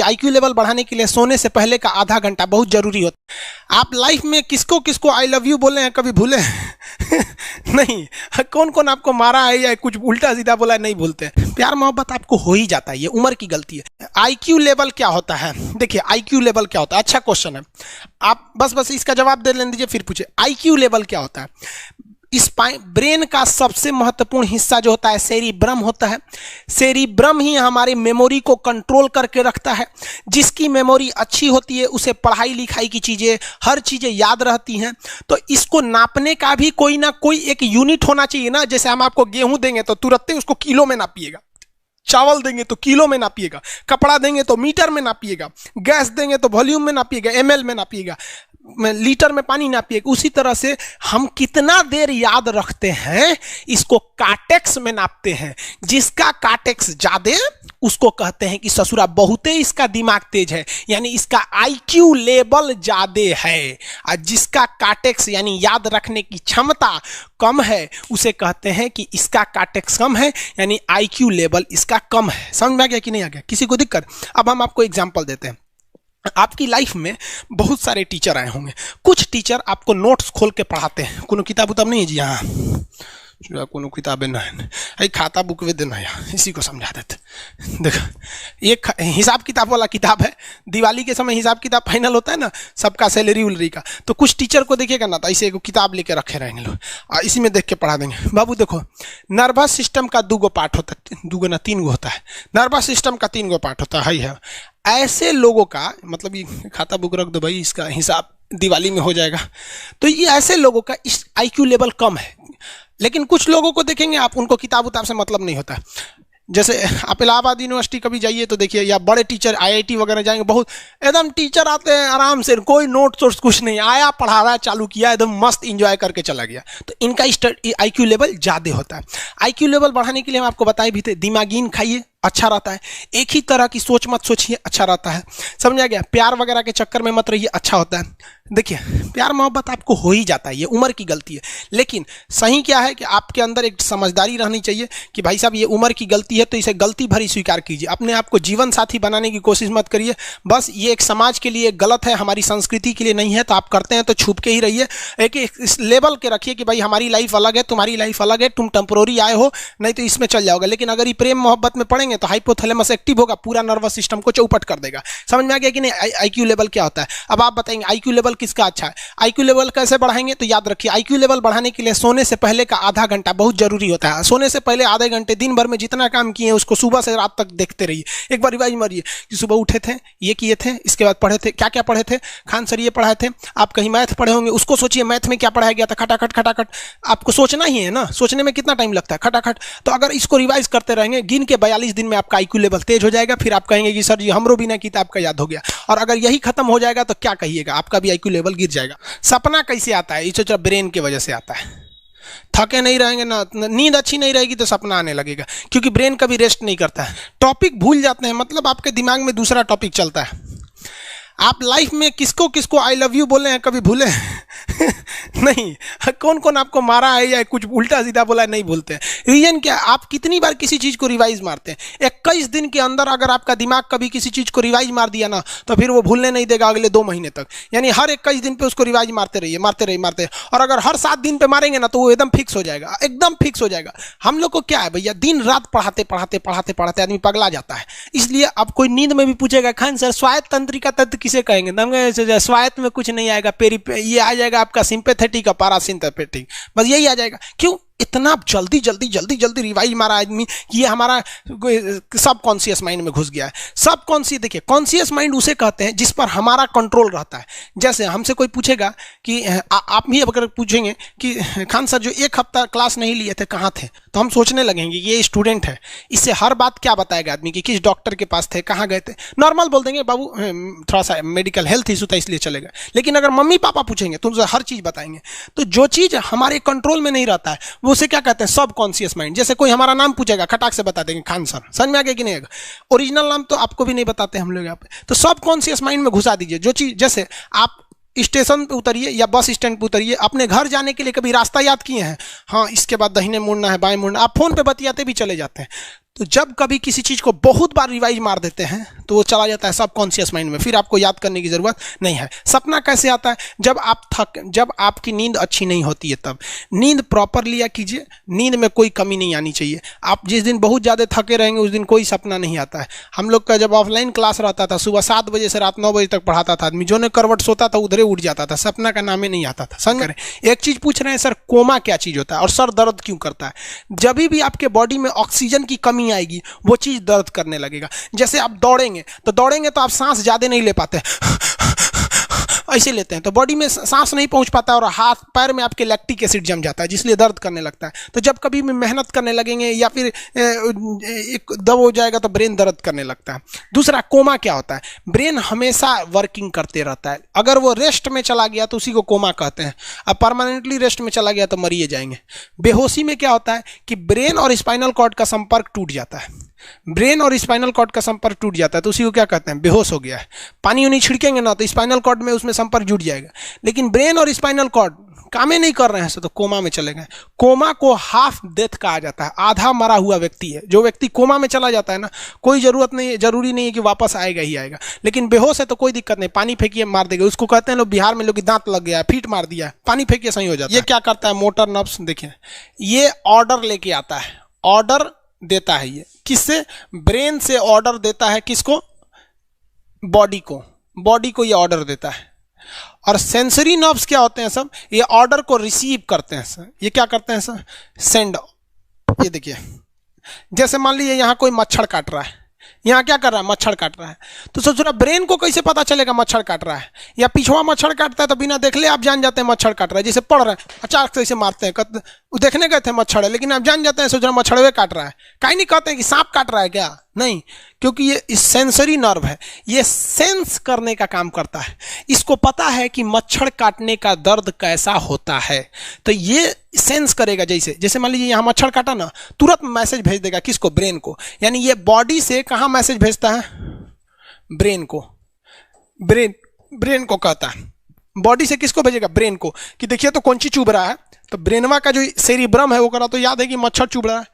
IQ level बढ़ाने के लिए सोने से पहले का आधा घंटा बहुत जरूरी होता है। आप लाइफ में किसको किसको आई लव यू बोले हैं कभी भूले हैं? नहीं। कौन कौन आपको मारा है या कुछ उल्टा सीधा बोला है नहीं भूलते। प्यार मोहब्बत आपको हो ही जाता है, ये उम्र की गलती है। आईक्यू लेवल क्या होता है? देखिए आईक्यू लेवल क्या होता है, अच्छा क्वेश्चन है। आप बस इसका जवाब दे लेने दीजिए फिर पूछे आईक्यू लेवल क्या होता है। इस ब्रेन का सबसे महत्वपूर्ण हिस्सा जो होता है सेरिब्रम होता है। सेरिब्रम ही हमारे मेमोरी को कंट्रोल करके रखता है। जिसकी मेमोरी अच्छी होती है उसे पढ़ाई लिखाई की चीजें हर चीजें याद रहती हैं। तो इसको नापने का भी कोई ना कोई एक यूनिट होना चाहिए ना। जैसे हम आपको गेहूं देंगे तो तुरंत ही उसको किलो में नापिएगा, चावल देंगे तो किलो में नापिएगा, कपड़ा देंगे तो मीटर में नापिएगा, गैस देंगे तो वॉल्यूम में नापिएगा, एमएल में नापिएगा, लीटर में पानी नापिएगा। उसी तरह से हम कितना देर याद रखते हैं इसको काटेक्स में नापते हैं। जिसका काटेक्स ज्यादा उसको कहते हैं कि ससुरा बहुते इसका दिमाग तेज है, यानी इसका आईक्यू लेवल ज्यादा है। और जिसका काटेक्स यानी याद रखने की क्षमता कम है उसे कहते हैं कि इसका काटेक्स कम है, यानी आईक्यू लेवल इसका कम है। समझ में आ गया कि नहीं आ गया? किसी को दिक्कत? अब हम आपको एग्जांपल देते हैं। आपकी लाइफ में बहुत सारे टीचर आए होंगे। कुछ टीचर आपको नोट्स खोल के पढ़ाते हैं। कोनो किताब उताब नहीं है जी? हाँ, कोनो किताबें ना है, खाता बुक वे देना या इसी को समझा देते। देखो एक हिसाब किताब वाला किताब है। दिवाली के समय हिसाब किताब फाइनल होता है ना, सबका सैलरी उलरी का। तो कुछ टीचर को देखिएगा ना तो ऐसे एक किताब लेके रखे रहेंगे लोग, इसी में देख के पढ़ा देंगे। बाबू देखो नर्वस सिस्टम का 2 पार्ट होता है, 2 ना 3 होता है। नर्वस सिस्टम का 3 पार्ट होता है। ऐसे लोगों का मतलब ये खाता बुक रख दो भाई, इसका हिसाब दिवाली में हो जाएगा। तो ये ऐसे लोगों का इस आईक्यू लेवल कम है। लेकिन कुछ लोगों को देखेंगे आप, उनको किताब उताब से मतलब नहीं होता। जैसे आप इलाहाबाद यूनिवर्सिटी कभी जाइए तो देखिए, या बड़े टीचर आईआईटी वगैरह जाएंगे, बहुत एकदम टीचर आते हैं आराम से, कोई नोट सोर्स कुछ नहीं, आया पढ़ा रहा है, चालू किया, एकदम मस्त इंजॉय करके चला गया। तो इनका आईक्यू लेवल ज़्यादा होता है। आईक्यू लेवल बढ़ाने के लिए हम आपको बताए भी थे, दिमागीन खाइए अच्छा रहता है। एक ही तरह की सोच मत सोचिए, अच्छा रहता है। समझा गया? प्यार वगैरह के चक्कर में मत रहिए, अच्छा होता है। देखिए प्यार मोहब्बत आपको हो ही जाता है, ये उम्र की गलती है। लेकिन सही क्या है कि आपके अंदर एक समझदारी रहनी चाहिए कि भाई साहब ये उम्र की गलती है तो इसे गलती भरी स्वीकार कीजिए। अपने आप को जीवन साथी बनाने की कोशिश मत करिए। बस ये एक समाज के लिए गलत है, हमारी संस्कृति के लिए नहीं है, तो आप करते हैं तो छुप के ही रहिए। एक इस लेवल के रखिए कि भाई हमारी लाइफ अलग है, तुम्हारी लाइफ अलग है, तुम टेम्पोररी आए हो, नहीं तो इसमें चल जाओगे। लेकिन अगर ये प्रेम मोहब्बत में पड़ेंगे तो हाइपोथैलेमस एक्टिव होगा, पूरा नर्वस सिस्टम को चौपट कर देगा। समझ में आ गया कि नहीं आईक्यू लेवल क्या होता है? अब आप बताएंगे आईक्यू लेवल किसका अच्छा है, आईक्यू लेवल कैसे बढ़ाएंगे? तो याद रखिए आईक्यू लेवल बढ़ाने के लिए सोने से पहले का आधा घंटा बहुत जरूरी होता है। सोने से पहले आधे घंटे दिन भर में जितना काम किए उसको सुबह से रात तक देखते रहिए। एक बार रिवाइज मारिए कि सुबह उठे थे, ये किए थे, इसके बाद पढ़े थे, क्या क्या पढ़े थे, खान सर ये पढ़ाए थे, आप कहीं मैथ पढ़े होंगे, उसको सोचिए मैथ में क्या पढ़ाया गया था, खटाखट खटाखट। आपको सोचना ही है ना, सोचने में कितना टाइम लगता है, खटाखट। तो अगर इसको रिवाइज करते रहेंगे, गिन के 42 दिन में आपका आईक्यू लेवल तेज हो जाएगा। फिर आप कहेंगे कि सर जी हमरो बिना किताब का याद हो गया। और अगर यही खत्म हो जाएगा तो क्या कहिएगा, आपका भी आईक्यू लेवल गिर जाएगा। सपना कैसे आता है? ये ब्रेन की वजह से आता है। थके नहीं रहेंगे ना, नींद अच्छी नहीं रहेगी तो सपना आने लगेगा, क्योंकि ब्रेन कभी रेस्ट नहीं करता है। टॉपिक भूल जाते हैं, मतलब आपके दिमाग में दूसरा टॉपिक चलता है। आप लाइफ में किसको किसको आई लव यू बोले हैं कभी भूले हैं? नहीं। कौन कौन आपको मारा है या कुछ उल्टा सीधा बोला है नहीं भूलते। रीजन क्या? आप कितनी बार किसी चीज को रिवाइज मारते हैं। 21 दिन के अंदर अगर आपका दिमाग कभी किसी चीज को रिवाइज मार दिया ना, तो फिर वो भूलने नहीं देगा अगले 2 महीने तक। यानी हर 21 दिन पे उसको रिवाइज मारते रहिए, मारते रहिए, मारते रहिए। और अगर हर 7 दिन पे मारेंगे ना तो वो एकदम फिक्स हो जाएगा, एकदम फिक्स हो जाएगा। हम लोग को क्या है भैया, दिन रात पढ़ाते पढ़ाते पढ़ाते पढ़ाते आदमी पगला जाता है। इसलिए अब कोई नींद में भी पूछेगा खान सर स्वायत्त तंत्रिका तत्व किसे कहेंगे, स्वायत्त में कुछ नहीं आएगा, ये आ जाएगा आपका सिंपैथेटिक और पैरासिम्पैथेटिक, बस यही आ जाएगा। क्यों इतना जल्दी जल्दी जल्दी जल्दी रिवाइज मारा आदमी? ये हमारा सब कॉन्शियस माइंड में घुस गया है। सब कॉन्शियस, देखिए कॉन्शियस माइंड उसे कहते हैं जिस पर हमारा कंट्रोल रहता है। जैसे हमसे कोई पूछेगा कि आप भी अगर पूछेंगे कि खान सर जो 1 हफ्ता क्लास नहीं लिए थे कहाँ थे, तो हम सोचने लगेंगे ये स्टूडेंट है, इससे हर बात क्या बताएगा आदमी कि किस डॉक्टर के पास थे, कहाँ गए थे। नॉर्मल बोल देंगे बाबू थोड़ा सा मेडिकल हेल्थ इशू था इसलिए चले गए। लेकिन अगर मम्मी पापा पूछेंगे तो उनसे हर चीज़ बताएंगे। तो जो चीज़ हमारे कंट्रोल में नहीं रहता है वो उसे क्या कहते हैं, सब कॉन्शियस माइंड। जैसे कोई हमारा नाम पूछेगा खटाक से बता देंगे खान सर, समझ में आ गया कि नहीं आएगा? ओरिजिनल नाम तो आपको भी नहीं बताते हम लोग यहाँ पे। तो सब कॉन्शियस माइंड में घुसा दीजिए जो चीज़। जैसे आप स्टेशन पे उतरिए या बस स्टैंड पे उतरिए, अपने घर जाने के लिए कभी रास्ता याद किए हैं? हाँ, इसके बाद दाहिने मुड़ना है, बाएं मुड़ना, आप फोन पे बतियाते भी चले जाते हैं। तो जब कभी किसी चीज़ को बहुत बार रिवाइज मार देते हैं तो वो चला जाता है सबकॉन्शियस माइंड में, फिर आपको याद करने की ज़रूरत नहीं है। सपना कैसे आता है? जब आपकी नींद अच्छी नहीं होती है तब। नींद प्रॉपर लिया कीजिए, नींद में कोई कमी नहीं आनी चाहिए। आप जिस दिन बहुत ज़्यादा थके रहेंगे उस दिन कोई सपना नहीं आता है। हम लोग का जब ऑफलाइन क्लास रहता था, सुबह 7 बजे से रात 9 बजे तक पढ़ाता था आदमी, जो ने करवट सोता था उधरे उठ जाता था, सपना का नाम ही नहीं आता था। समझ करें, एक चीज़ पूछ रहे हैं सर, कोमा क्या चीज़ होता है और सर दर्द क्यों करता है? जब भी आपके बॉडी में ऑक्सीजन की कमी आएगी वो चीज़ दर्द करने लगेगा। जैसे आप दौड़ेंगे तो आप सांस ज़्यादा नहीं ले पाते, ऐसे लेते हैं तो बॉडी में सांस नहीं पहुंच पाता और हाथ पैर में आपके लैक्टिक एसिड जम जाता है, जिसलिए दर्द करने लगता है। तो जब कभी भी मेहनत करने लगेंगे या फिर एक दब हो जाएगा तो ब्रेन दर्द करने लगता है। दूसरा, कोमा क्या होता है? ब्रेन हमेशा वर्किंग करते रहता है। अगर वो रेस्ट में चला गया तो उसी को कोमा कहते हैं। अब परमानेंटली रेस्ट में चला गया तो मरिए जाएंगे। बेहोशी में क्या होता है कि ब्रेन और स्पाइनल कॉर्ड का संपर्क टूट जाता है। ब्रेन और स्पाइनल कॉर्ड का संपर्क टूट जाता है तो उसी को क्या कहते हैं? बेहोश हो गया है। पानी उनी छिड़केंगे ना तो स्पाइनल कॉर्ड में उसमें संपर्क जुट जाएगा, लेकिन ब्रेन और स्पाइनल कॉर्ड काम ही नहीं कर रहे हैं तो कोमा में चले गए। कोमा को हाफ डेथ कहा जाता है, आधा मरा हुआ व्यक्ति है। जो व्यक्ति कोमा में चला जाता है ना, कोई जरूरी नहीं है कि वापस आएगा ही आएगा, लेकिन बेहोश है तो कोई दिक्कत नहीं, पानी फेंकिए मार देगा। उसको कहते हैं लोग बिहार में लोग दांत लग गया, फीट मार दिया, पानी फेंकिए सही हो जाता है। ये क्या करता है? मोटर नर्व्स, देखिए ये ऑर्डर लेके आता है, ऑर्डर देता है। ये किससे? ब्रेन से ऑर्डर देता है। किसको? बॉडी को ये ऑर्डर देता है। और सेंसरी नर्व्स क्या होते हैं सब? ये ऑर्डर को रिसीव करते हैं सर। ये क्या करते हैं सर? सेंड। ये देखिए, जैसे मान लीजिए यहाँ कोई मच्छर काट रहा है, यहाँ क्या कर रहा है? मच्छर काट रहा है। तो सोच रहा ब्रेन को कैसे पता चलेगा मच्छर काट रहा है? या पिछवा मच्छर काटता है तो बिना देख ले आप जान जाते हैं मच्छर काट रहा है। जैसे पढ़ रहे हैं अचानक से ऐसे मारते हैं, वो देखने गए थे मच्छर है, लेकिन आप जान जाते हैं, सोच रहे मच्छरवे काट रहा है। कहीं नहीं कहते हैं कि सांप काट रहा है क्या? नहीं, क्योंकि ये सेंसरी नर्व है, ये सेंस करने का काम करता है। इसको पता है कि मच्छर काटने का दर्द कैसा होता है, तो ये सेंस करेगा। जैसे मान लीजिए यहाँ मच्छर काटा ना, तुरंत मैसेज भेज देगा। किसको? ब्रेन को। यानी ये बॉडी से कहाँ मैसेज भेजता है? ब्रेन को। ब्रेन को कहता है। बॉडी से किसको भेजेगा? ब्रेन को, कि देखिए तो कौन सी चुभ रहा है। तो ब्रेनवा का जो सेरिब्रम है वो करा तो याद है कि मच्छर चुभ रहा है,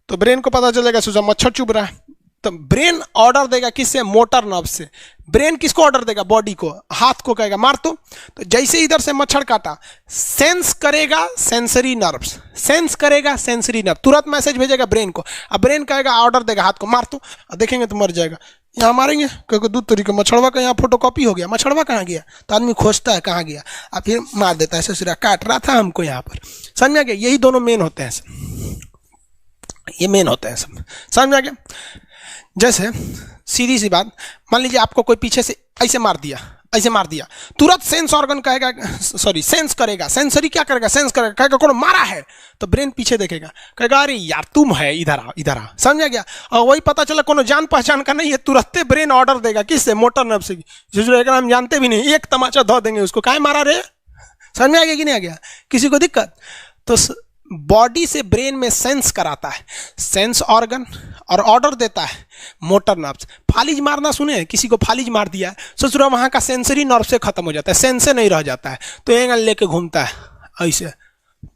तो ब्रेन को पता चलेगा सोचा मच्छर चुभ रहा है। तो ब्रेन ऑर्डर देगा किससे? मोटर नर्व से। ब्रेन किसको ऑर्डर देगा? बॉडी को। हाथ को कहेगा मार तो जैसे इधर से मच्छर काटा, सेंस करेगा सेंसरी नर्व्स, सेंस करेगा सेंसरी नर्व, तुरंत मैसेज भेजेगा ब्रेन को। अब ब्रेन कहेगा, ऑर्डर देगा हाथ को मार तो, देखेंगे तो मर जाएगा। यहाँ मारेंगे क्योंकि दूध तरीके मच्छरवा का यहाँ फोटोकॉपी हो गया, मच्छरवा कहाँ गया? तो आदमी खोजता है कहाँ गया, अब फिर मार देता है, ससुरा काट रहा था हमको यहाँ पर। समझ में आ गया? यही दोनों मेन होते हैं, ये मेन होते हैं सब। समझ में आ गया? जैसे सीधी सी बात, मान लीजिए आपको कोई पीछे से ऐसे मार दिया, तुरंत सेंस ऑर्गन कहेगा, सेंस करेगा, सेंसरी क्या करेगा? सेंस करेगा, कहेगा कौन मारा है, तो ब्रेन पीछे देखेगा, कहेगा अरे यार तुम है, इधर आ। समझ आ गया? और वही पता चला कोनो जान पहचान का नहीं है, तुरंत ब्रेन ऑर्डर देगा किससे? मोटर नर्व से। जो हम जानते भी नहीं, एक तमाचा धो देंगे उसको, काहे मारा रे? समझ में आ गया कि नहीं आ गया? किसी को दिक्कत? तो बॉडी से ब्रेन में सेंस कराता है सेंस ऑर्गन, और ऑर्डर देता है मोटर नर्व्स। फालिज मारना सुने? किसी को फालिज मार दिया, सोच रहा वहाँ का सेंसरी नर्व से खत्म हो जाता है, सेंस से नहीं रह जाता है, तो एंगल लेके घूमता है ऐसे।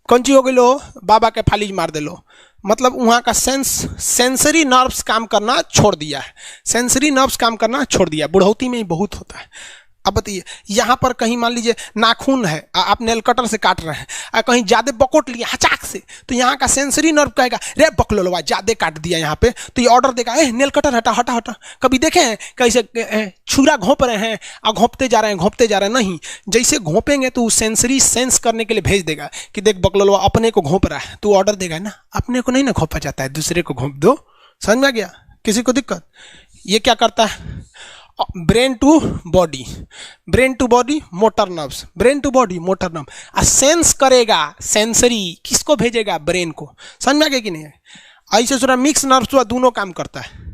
कौन चीज हो गई? लो बाबा के फालिज मार दे लो, मतलब वहाँ का सेंसरी नर्व्स काम करना छोड़ दिया है, सेंसरी नर्व्स काम करना छोड़ दिया। बुढ़ौती में ही बहुत होता है। अब बताइए, यहाँ पर कहीं मान लीजिए नाखून है, आप नेल कटर से काट रहे हैं, कहीं ज्यादा बकोट लिया हचाक से, तो यहाँ का सेंसरी नर्व कहेगा रे बकलोलवा ज्यादा काट दिया यहाँ पे, तो ये ऑर्डर देगा नेल कटर हटा हटा हटा। कभी देखे हैं कैसे छुरा घोंप रहे हैं और घोंपते जा रहे हैं? नहीं, जैसे घोंपेंगे तो सेंसरी सेंस करने के लिए भेज देगा कि देख बकलोलवा अपने को घोंप रहा है, तो ऑर्डर देगा ना, अपने को नहीं ना घोंपा जाता है, दूसरे को घोंप दो। समझ में आ गया? किसी को दिक्कत? ये क्या करता है? Brain to body, motor nerves, brain to body motor nerve. Sense करेगा सेंसरी, किसको भेजेगा? ब्रेन को। समझ में आ गया कि नहीं? ऐसे सुना मिक्स नर्व्स हुआ, दोनों काम करता है।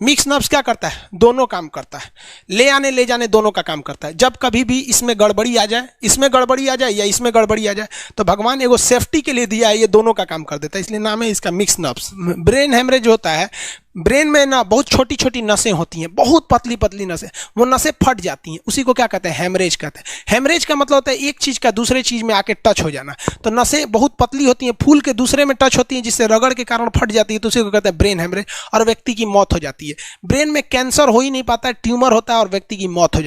मिक्स नर्व्स क्या करता है? दोनों काम करता है, ले आने ले जाने दोनों का काम करता है। जब कभी भी इसमें गड़बड़ी आ जाए, इसमें गड़बड़ी आ जाए या इसमें गड़बड़ी आ जाए, तो भगवान एगो सेफ्टी के लिए दिया है, ये दोनों का काम कर देता है, इसलिए नाम है इसका मिक्स नर्व्स। ब्रेन हेमरेज होता है, ब्रेन में ना बहुत छोटी छोटी नसें होती हैं, बहुत पतली पतली नसें, वो नसें फट जाती हैं, उसी को क्या कहते हैं, हेमरेज कहते हैं। हेमरेज का मतलब होता है एक चीज का दूसरे चीज में आके टच हो जाना। तो नसें बहुत पतली होती हैं, फूल के दूसरे में टच होती हैं, जिससे रगड़ के कारण फट जाती है, तो उसी को कहते हैं ब्रेन हेमरेज, और व्यक्ति की मौत हो जाती है। ब्रेन में कैंसर हो ही नहीं पाता है, ट्यूमर होता है और व्यक्ति की मौत हो जाती है।